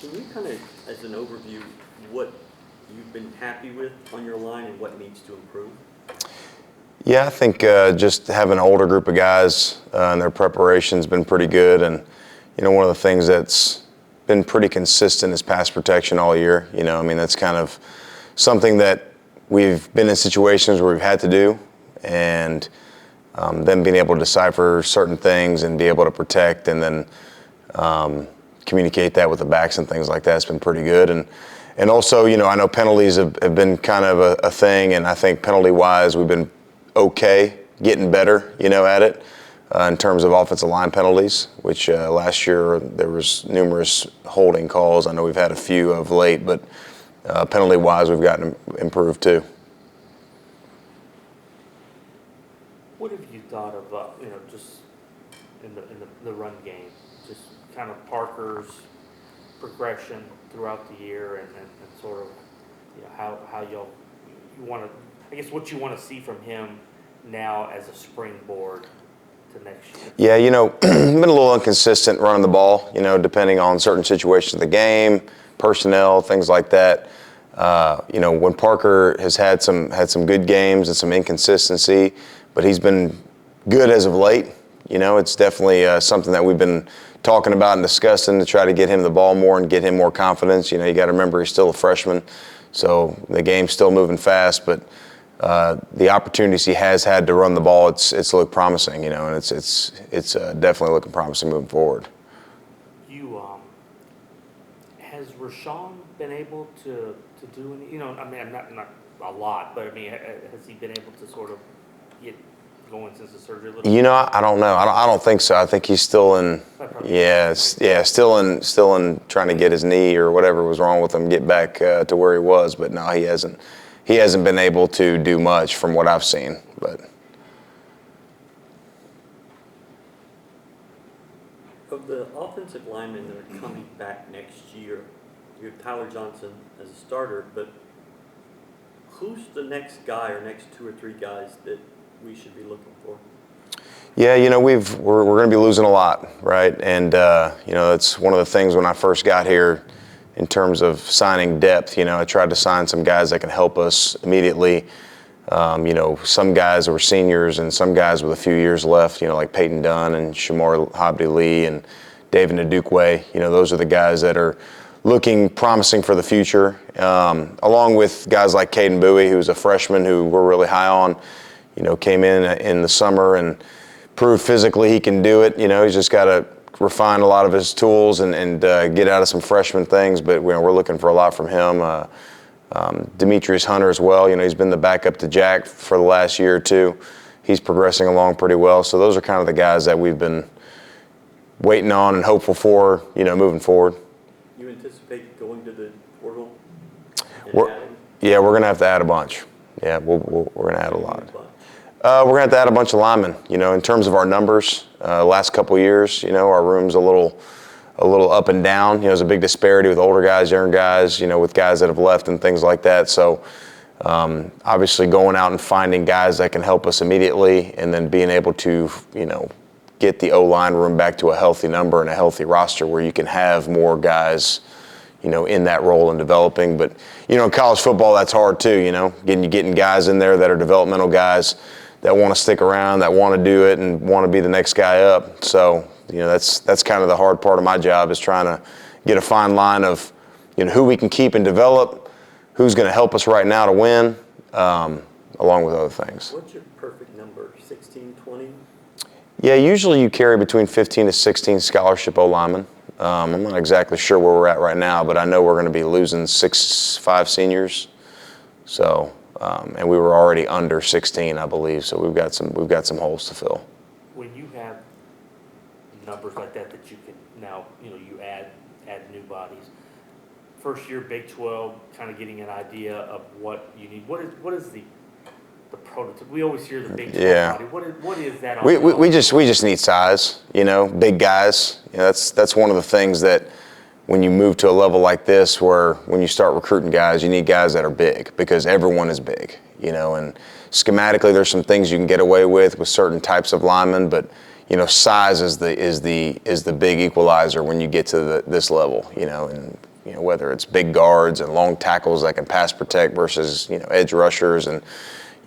Can you kind of, as an overview, what you've been happy with on your line and what needs to improve? Yeah, I think just having an older group of guys and their preparation's been pretty good. And, one of the things that's been pretty consistent is pass protection all year. I mean, that's kind of something that we've been in situations where we've had to do. And then being able to decipher certain things and be able to protect and then communicate that with the backs and things like that has been pretty good. And also, I know penalties have been kind of a thing, and I think penalty-wise we've been okay, getting better, at it in terms of offensive line penalties, which last year there was numerous holding calls. I know we've had a few of late, but penalty-wise we've gotten improved too. What have you thought of, just in the run game, just kind of Parker's progression throughout the year, and sort of, how you want to, I guess, what you want to see from him now as a springboard to next year? Yeah, been a little inconsistent running the ball, depending on certain situations of the game, personnel, things like that. When Parker has had some good games and some inconsistency, but he's been good as of late. It's definitely something that we've been talking about and discussing to try to get him the ball more and get him more confidence. You got to remember he's still a freshman, so the game's still moving fast. But the opportunities he has had to run the ball, it's looked promising. And it's definitely looking promising moving forward. Has Rashawn been able to do any? I mean, not a lot, but I mean, has he been able to sort of get going since the surgery a little bit? I don't know. I don't think so. I think he's still in. Still in trying to get his knee or whatever was wrong with him get back to where he was. But no, he hasn't. He hasn't been able to do much from what I've seen. But Of the offensive linemen that are coming back next year, you have Tyler Johnson as a starter, but who's the next guy or next two or three guys that we should be looking for? Yeah, we're going to be losing a lot, right? And it's one of the things when I first got here in terms of signing depth. I tried to sign some guys that can help us immediately. Some guys that were seniors and some guys with a few years left, like Peyton Dunn and Shamar Hobdy-Lee and David Ndukwe. Those are the guys that are looking promising for the future, along with guys like Caden Bowie, who's a freshman who we're really high on. Came in the summer and proved physically he can do it. He's just got to refine a lot of his tools and get out of some freshman things, but we're looking for a lot from him. Demetrius Hunter as well, he's been the backup to Jack for the last year or two. He's progressing along pretty well. So those are kind of the guys that we've been waiting on and hopeful for, moving forward. You anticipate going to the portal? We're going to have to add a bunch. Yeah, we're going to add a lot. We're going to have to add a bunch of linemen. In terms of our numbers, last couple of years, our room's a little up and down. There's a big disparity with older guys, younger guys, with guys that have left and things like that. So obviously going out and finding guys that can help us immediately and then being able to, get the O-line room back to a healthy number and a healthy roster where you can have more guys, in that role and developing. But, in college football, that's hard too, getting guys in there that are developmental guys that want to stick around, that want to do it and want to be the next guy up. So, that's kind of the hard part of my job is trying to get a fine line of, who we can keep and develop, who's going to help us right now to win, along with other things. What's your perfect number, 16, 20? Yeah, usually you carry between 15 to 16 scholarship O-linemen. I'm not exactly sure where we're at right now, but I know we're going to be losing 5 seniors. So, and we were already under 16, I believe. So we've got some holes to fill. When you have numbers like that you can now, you add new bodies. First year Big 12, kind of getting an idea of what you need. What is the prototype? We always hear the Big 12 body. What is that? We just need size. Big guys. That's one of the things that when you move to a level like this, where when you start recruiting guys, you need guys that are big because everyone is big. And schematically, there's some things you can get away with certain types of linemen, but size is the big equalizer when you get to this level, and whether it's big guards and long tackles that can pass protect versus edge rushers, and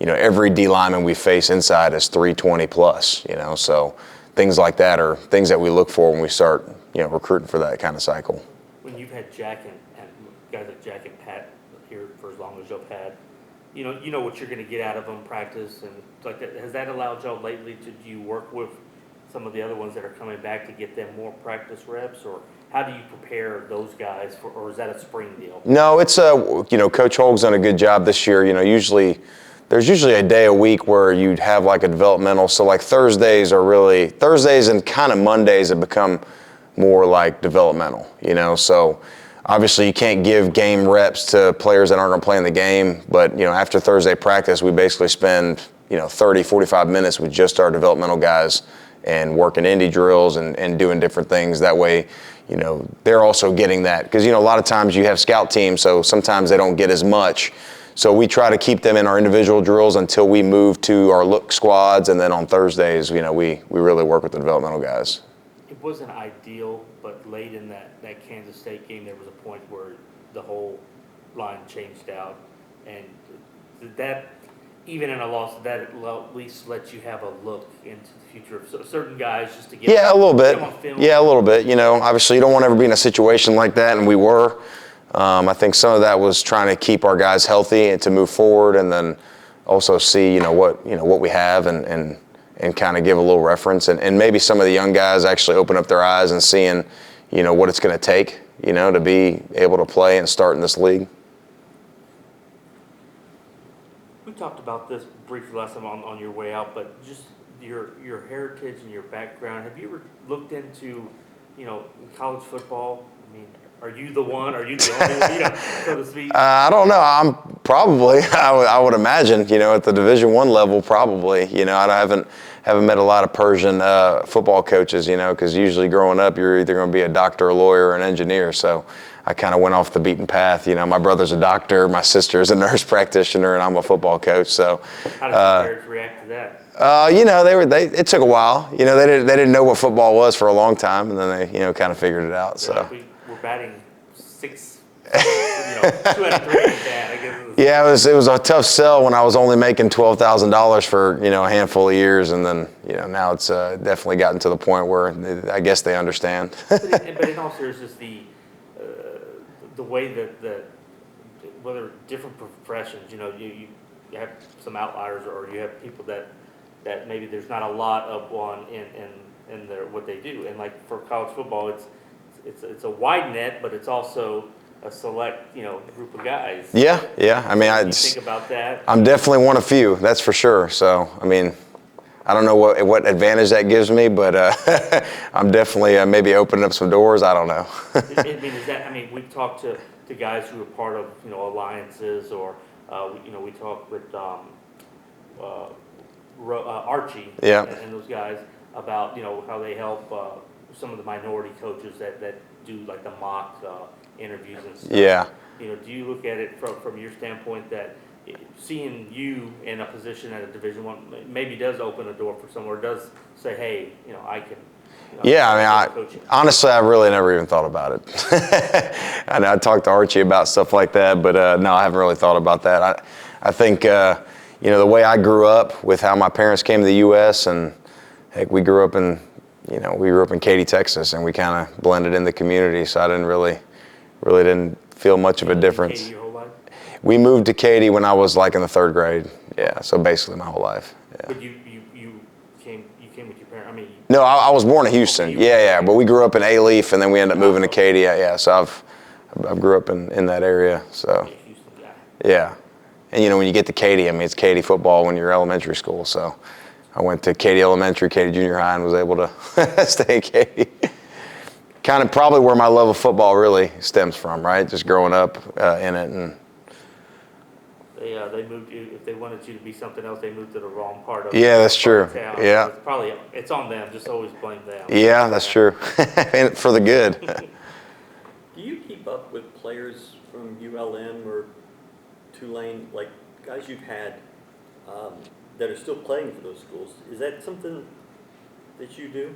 every D lineman we face inside is 320 plus, so things like that are things that we look for when we start recruiting for that kind of cycle. When you've had Jack and guys like Jack and Pat here for as long as you've had, you know what you're going to get out of them practice and like that. Has that allowed y'all lately to do you work with some of the other ones that are coming back to get them more practice reps, or how do you prepare those guys for, or is that a spring deal? No, it's Coach Holg's done a good job this year. There's usually a day a week where you'd have like a developmental. So like Thursdays and kind of Mondays have become more like developmental, so obviously you can't give game reps to players that aren't going to play in the game, but after Thursday practice we basically spend 30, 45 minutes with just our developmental guys and working indie drills and doing different things. That way, they're also getting that, because a lot of times you have scout teams, so sometimes they don't get as much. So we try to keep them in our individual drills until we move to our look squads, and then on Thursdays, we really work with the developmental guys. It wasn't ideal, but late in that Kansas State game, there was a point where the whole line changed out, and that, even in a loss, that at least lets you have a look into the future of certain guys, just to get a little bit. them on film. Yeah, a little bit. Obviously, you don't want to ever be in a situation like that, and we were. I think some of that was trying to keep our guys healthy and to move forward, and then also see what we have and kind of give a little reference, and maybe some of the young guys actually open up their eyes and seeing what it's going to take to be able to play and start in this league. We talked about this briefly last time on your way out, but just your heritage and your background. Have you ever looked into college football? I mean, are you the one? Are you the only one, so to speak? I don't know. I'm probably. I would imagine. At the Division I level, probably. I haven't met a lot of Persian football coaches. Because usually growing up, you're either going to be a doctor, a lawyer, or an engineer. So I kind of went off the beaten path. My brother's a doctor, my sister's a nurse practitioner, and I'm a football coach. So. How did your parents react to that? It took a while. They didn't know what football was for a long time, and then they kind of figured it out. So. We're batting 6, 2 out of 3 bad, I guess. Yeah, it was a tough sell when I was only making $12,000 for a handful of years, and then now it's definitely gotten to the point where I guess they understand. but in all seriousness, the way that whether different professions, you have some outliers, or you have people that maybe there's not a lot of one in their what they do, and like for college football, it's a wide net, but it's also a select group of guys. Yeah. I mean, I think about that. I'm definitely one of few, that's for sure. So I mean, I don't know what advantage that gives me, but I'm definitely maybe opening up some doors. I don't know. I mean, we've talked to guys who are part of alliances, or we talked with Archie and those guys about how they help some of the minority coaches that do like the mock interviews and stuff. Yeah. Do you look at it from your standpoint that seeing you in a position at a Division I maybe does open a door for someone, or does say, hey, I can. Yeah, I mean, honestly, I really never even thought about it. I talked to Archie about stuff like that, but no, I haven't really thought about that. I think, the way I grew up with how my parents came to the U.S. and heck, we grew up in Katy, Texas, and we kind of blended in the community, so I really didn't feel much of a difference. Katy your whole life? We moved to Katy when I was like in the 3rd grade. Yeah, so basically my whole life. Yeah. But you came with your parents. I mean. No, I was born in Houston. Yeah, but we grew up in A-Leaf, and then we ended up moving to Katy. Yeah, so I grew up in that area. So. Houston guy. Yeah, and when you get to Katy, I mean, it's Katy football when you're elementary school. So I went to Katy Elementary, Katy Junior High, and was able to stay in Katy. Kind of probably where my love of football really stems from, right? Just growing up in it. And they moved you. If they wanted you to be something else, they moved to the wrong part of. Yeah, that's true. Town. Yeah. It's on them. Just always blame them. Yeah, that's true. And for the good. Do you keep up with players from ULM or Tulane, like guys you've had that are still playing for those schools? Is that something that you do?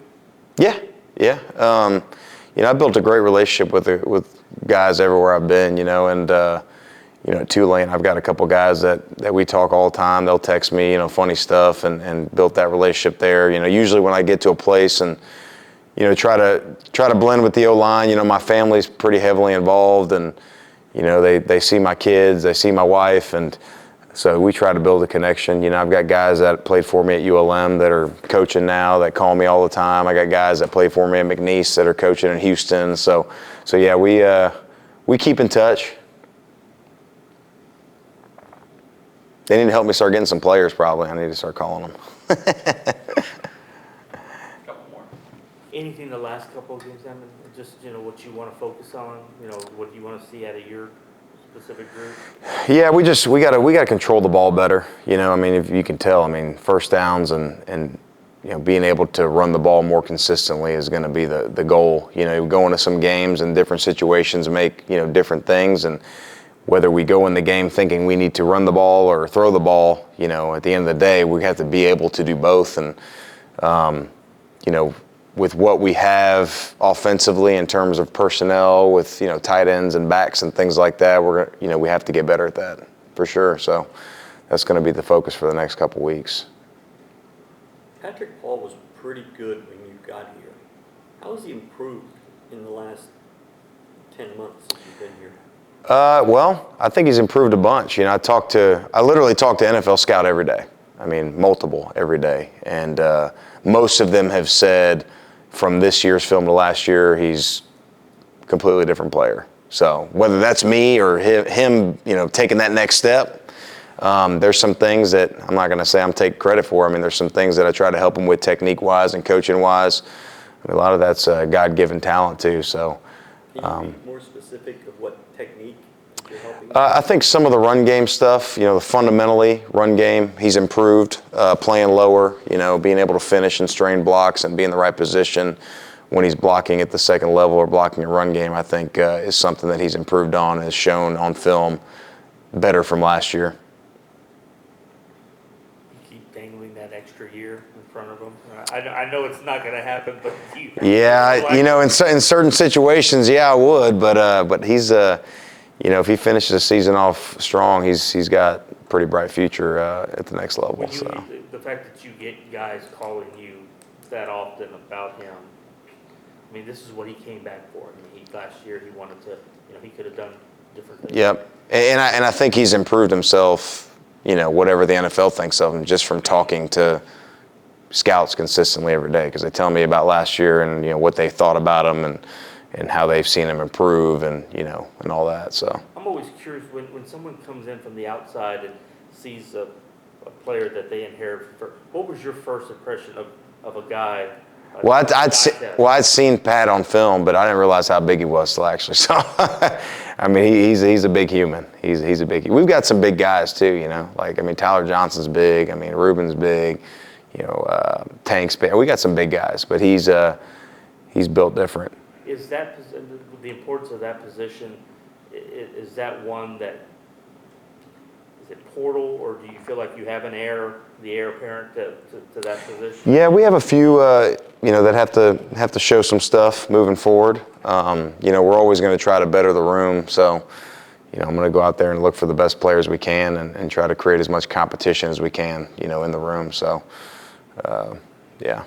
Yeah, yeah. I built a great relationship with guys everywhere I've been, and at Tulane, I've got a couple guys that we talk all the time. They'll text me, funny stuff, and built that relationship there. Usually when I get to a place and try to blend with the O-line. My family's pretty heavily involved, and they see my kids, they see my wife, and so we try to build a connection. I've got guys that played for me at ULM that are coaching now that call me all the time. I got guys that played for me at McNeese that are coaching in Houston. So yeah, we keep in touch. They need to help me start getting some players. Probably I need to start calling them. Anything the last couple of games, Eman? Just what you want to focus on. What you want to see out of your specific group. Yeah, we gotta control the ball better. If you can tell, first downs and being able to run the ball more consistently is going to be the goal. Go into some games and different situations make different things, and whether we go in the game thinking we need to run the ball or throw the ball, at the end of the day, we have to be able to do both. And with what we have offensively in terms of personnel, with tight ends and backs and things like that, we have to get better at that for sure. So that's going to be the focus for the next couple weeks. Patrick Paul was pretty good when you got here. How has he improved in the last 10 months since you've been here? Well, I think he's improved a bunch. I literally talk to NFL Scout every day. Multiple every day, and most of them have said, from this year's film to last year, he's a completely different player. So whether that's me or him, taking that next step, there's some things that I'm not going to say I'm taking credit for. There's some things that I try to help him with technique-wise and coaching-wise. A lot of that's God-given talent too. So, can you be more specific of what technique you're helping? I think some of the run game stuff, the fundamentally run game, he's improved, playing lower, being able to finish and strain blocks and be in the right position when he's blocking at the second level or blocking a run game, I think is something that he's improved on, has shown on film better from last year. You keep dangling that extra year in front of him. I know it's not going to happen, but yeah, in certain situations, yeah, I would, but he's if he finishes the season off strong, he's got a pretty bright future at the next level. The fact that you get guys calling you that often about him, this is what he came back for. Last year he wanted to, he could have done different things. Yep, and I think he's improved himself. Whatever the NFL thinks of him, just from talking to scouts consistently every day, because they tell me about last year and what they thought about him and how they've seen him improve and and all that. So I'm always curious when someone comes in from the outside and sees a player that they inherit. What was your first impression of a guy? I'd seen Pat on film, but I didn't realize how big he was till actually. So he's a big human. He's a big. We've got some big guys too. Tyler Johnson's big. Ruben's big. Tank's big. We got some big guys, but he's built different. Is that the importance of that position? Is that one that is it portal, or do you feel like you have the heir apparent to that position? Yeah, we have a few that have to show some stuff moving forward. We're always going to try to better the room, so I'm going to go out there and look for the best players we can and try to create as much competition as we can, in the room. So, yeah.